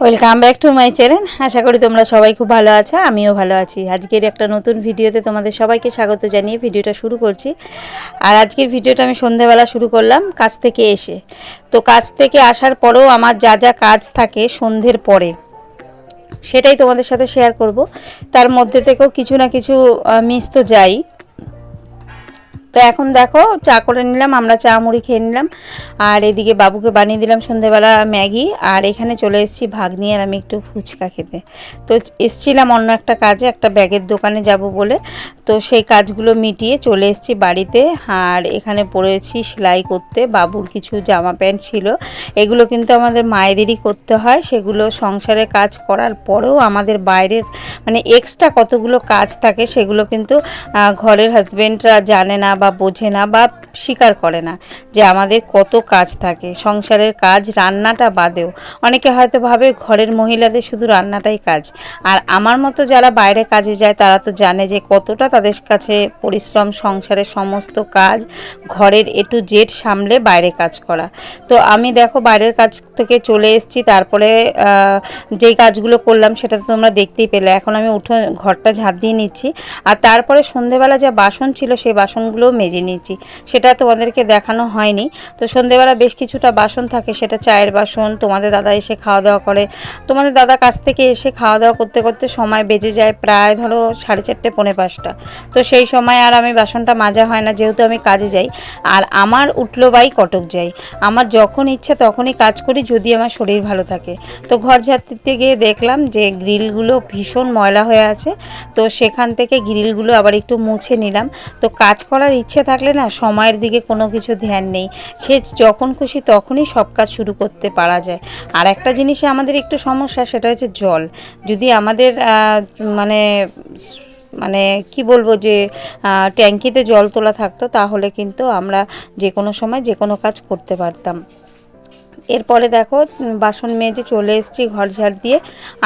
Welcome back to my channel. আশা করি তোমরা সবাই খুব ভালো আছো, আমিও ভালো আছি। আজকের একটা নতুন ভিডিওতে তোমাদের সবাইকে স্বাগত জানিয়ে ভিডিওটা শুরু করছি। আর আজকের ভিডিওটা আমি সন্ধ্যাবেলা শুরু করলাম কাজ থেকে এসে। তো কাজ থেকে আসার পরেও আমার যা যা কাজ থাকে সন্ধ্যের পরে, সেটাই তোমাদের সাথে শেয়ার করব। তার মধ্যে থেকেও কিছু না কিছু মিস তো যাই। তো এখন দেখো চা করে নিলাম, আমরা চা মুড়ি খেয়ে নিলাম। আর এদিকে বাবুকে বানিয়ে দিলাম সন্ধেবেলা ম্যাগি। আর এখানে চলে এসেছি ভাগ্নি আর আমি একটু ফুচকা খেতে। তো এসছিলাম অন্য একটা কাজে, একটা ব্যাগের দোকানে যাব বলে। তো সেই কাজগুলো মিটিয়ে চলে এসেছি বাড়িতে। আর এখানে পড়েছি সেলাই করতে। বাবুর কিছু জামা প্যান্ট ছিল, এগুলো কিন্তু আমাদের মায়েদেরই করতে হয়। সেগুলো সংসারে কাজ করার পরেও আমাদের বাইরের মানে এক্সট্রা কতগুলো কাজ থাকে, সেগুলো কিন্তু ঘরের হাজবেন্ডরা জানে না বা বোঝে না বা স্বীকার করে না যে আমাদের কত কাজ থাকে সংসারের কাজ, রান্নাটা বাদেও। অনেকে হয়তো ভাবে ঘরের মহিলাদের শুধু রান্নাটাই কাজ। আর আমার মতো যারা বাইরে কাজে যায় তারা তো জানে যে কতটা তাদের কাছে পরিশ্রম সংসারের সমস্ত কাজ, ঘরের এ টু জেড সামলে বাইরে কাজ করা। তো আমি দেখো বাইরের কাজ থেকে চলে এসেছি, তারপরে যেই কাজগুলো করলাম সেটা তো তোমরা দেখতেই পেলে। এখন আমি উঠে ঘরটা ঝাঁট দিয়ে নিচ্ছি। আর তারপরে সন্ধেবেলা যা বাসন ছিল সেই বাসনগুলোও মেজে নিচ্ছি, সেটা তোমাদেরকে দেখানো হয়নি। তো সন্ধেবেলা বেশ কিছুটা বাসন থাকে, সেটা চায়ের বাসন। তোমাদের দাদা এসে খাওয়া দাওয়া করে, তোমাদের দাদা কাছ থেকে এসে খাওয়া দাওয়া করতে করতে সময় বেজে যায় প্রায় ধরো 4:30 পৌনে 5টা। তো সেই সময় আর আমি বাসনটা মাজা হয় না, যেহেতু আমি কাজে যাই। আর আমার উঠলো বাই কটক যাই, আমার যখন ইচ্ছা তখনই কাজ করি যদি আমার শরীর ভালো থাকে। তো ঘর ঝাড়তে গিয়ে দেখলাম যে গ্রিলগুলো ভীষণ ময়লা হয়ে আছে। তো সেখান থেকে গ্রিলগুলো আবার একটু মুছে নিলাম। তো কাজ করার ইচ্ছে থাকলে না সময়ের দিকে কোনো কিছু ধ্যান নেই, সে যখন খুশি তখনই সব কাজ শুরু করতে পারা যায়। আর একটা জিনিসে আমাদের একটু সমস্যা, সেটা হচ্ছে জল। যদি আমাদের মানে মানে কি বলবো যে ট্যাঙ্কিতে জল তোলা থাকতো, তাহলে কিন্তু আমরা যে কোনো সময় যে কোনো কাজ করতে পারতাম। এরপরে দেখো বাসন মেজে চলে এসেছি ঘর ঝাড় দিয়ে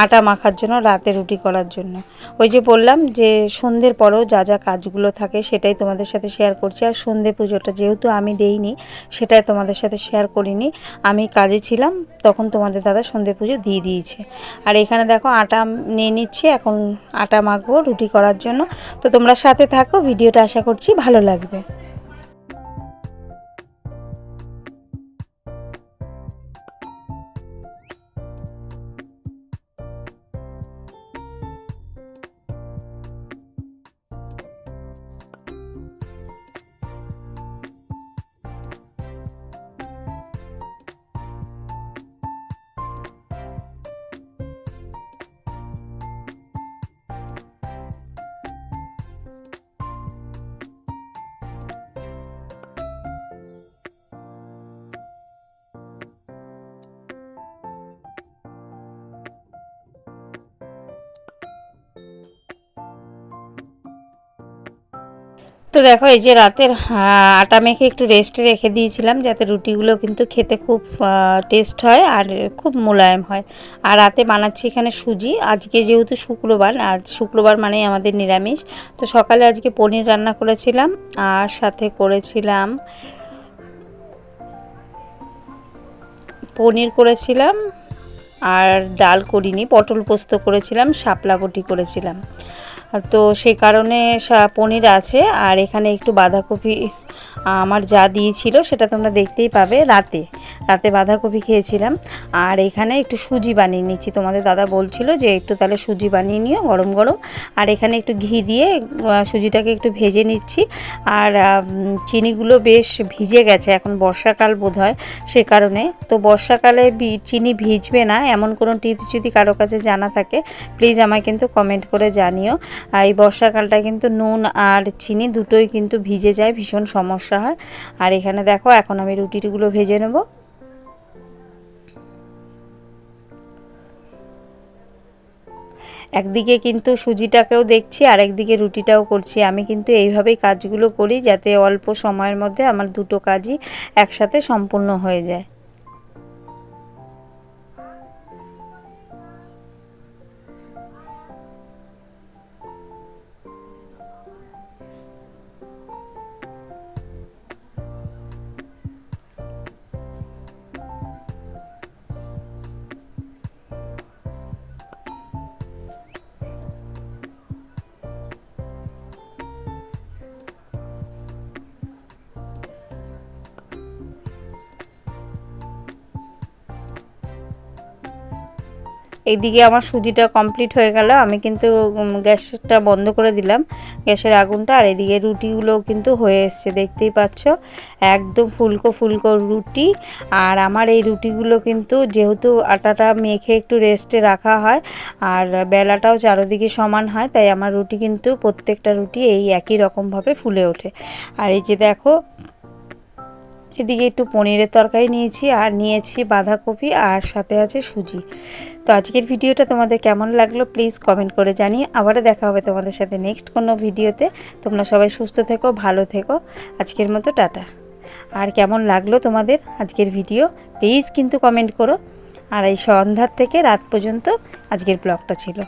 আটা মাখার জন্য, রাতে রুটি করার জন্য। ওই যে বললাম যে সন্ধ্যের পরেও যা যা কাজগুলো থাকে সেটাই তোমাদের সাথে শেয়ার করছি। আর সন্ধ্যে পুজোটা যেহেতু আমি দেইনি, সেটাই তোমাদের সাথে শেয়ার করিনি। আমি কাজে ছিলাম, তখন তোমাদের দাদা সন্ধ্যে পুজো দিয়ে দিয়েছে। আর এখানে দেখো আটা নিয়ে নিচ্ছি, এখন আটা মাখবো রুটি করার জন্য। তো তোমরা সাথে থাকো, ভিডিওটা আশা করছি ভালো লাগবে। তো দেখো এই যে রাতের আটা মেখে একটু রেস্টে রেখে দিয়েছিলাম, যাতে রুটিগুলো কিন্তু খেতে খুব টেস্ট হয় আর খুব মোলায়েম হয়। আর রাতে বানাচ্ছি এখানে সুজি। আজকে যেহেতু শুক্রবার, আজ শুক্রবার মানেই আমাদের নিরামিষ। তো সকালে আজকে পনির রান্না করেছিলাম, আর সাথে করেছিলাম পনির করেছিলাম, আর ডাল করিনি, পটল পোস্ত করেছিলাম, শাপলা বটি করেছিলাম। তো সেই কারণে পনির আছে। আর এখানে একটু বাঁধাকপি আমার যা দিয়েছিল সেটা তোমরা দেখতেই পাবে। রাতে রাতে বাঁধাকপি খেয়েছিলাম। আর এখানে একটু সুজি বানিয়ে নিচ্ছি, তোমাদের দাদা বলছিল যে একটু তাহলে সুজি বানিয়ে নিও গরম গরম। আর এখানে একটু ঘি দিয়ে সুজিটাকে একটু ভেজে নিচ্ছি। আর চিনিগুলো বেশ ভিজে গেছে, এখন বর্ষাকাল বোধ হয় সে কারণে। তো বর্ষাকালে চিনি ভিজবে না এমন কোনো টিপস যদি কারো কাছে জানা থাকে, প্লিজ আমায় কিন্তু কমেন্ট করে জানিও। এই বর্ষাকালটা কিন্তু নুন আর চিনি দুটোই কিন্তু ভিজে যায়, ভীষণ সমস্যা হয়। আর এখানে দেখো এখন আমি রুটিগুলো ভেজে নেব। একদিকে কিন্তু সুজিটাকেও দেখছি আর একদিকে রুটিটাও করছি। আমি কিন্তু এইভাবেই কাজগুলো করি, যাতে অল্প সময়ের মধ্যে আমার দুটো কাজই একসাথে সম্পূর্ণ হয়ে যায়। এইদিকে আমার সুজিটা কমপ্লিট হয়ে গেল। আমি কিন্তু গ্যাসটা বন্ধ করে দিলাম, গ্যাসের আগুনটা। আর এদিকে রুটিগুলোও কিন্তু হয়ে এসছে, দেখতেই পাচ্ছ একদম ফুলকো ফুলকো রুটি। আর আমার এই রুটিগুলো কিন্তু যেহেতু আটাটা মেখে একটু রেস্টে রাখা হয় আর বেলাটাও চারদিকে সমান হয়, তাই আমার রুটি কিন্তু প্রত্যেকটা রুটি এই একই রকমভাবে ফুলে ওঠে। আর এই যে দেখো, এদিকে একটু পনিরের তরকারি নিয়েছি আর নিয়েছি বাঁধাকপি আর সাথে আছে সুজি। তো আজকের ভিডিওটা তোমাদের কেমন লাগলো প্লিজ কমেন্ট করে জানিয়ে। আবারও দেখা হবে তোমাদের সাথে নেক্সট কোনো ভিডিওতে। তোমরা সবাই সুস্থ থেকো, ভালো থেকো। আজকের মতো টাটা। আর কেমন লাগলো তোমাদের আজকের ভিডিও প্লিজ কিন্তু কমেন্ট করো। আর এই সন্ধ্যার থেকে রাত পর্যন্ত আজকের ব্লগটা ছিল।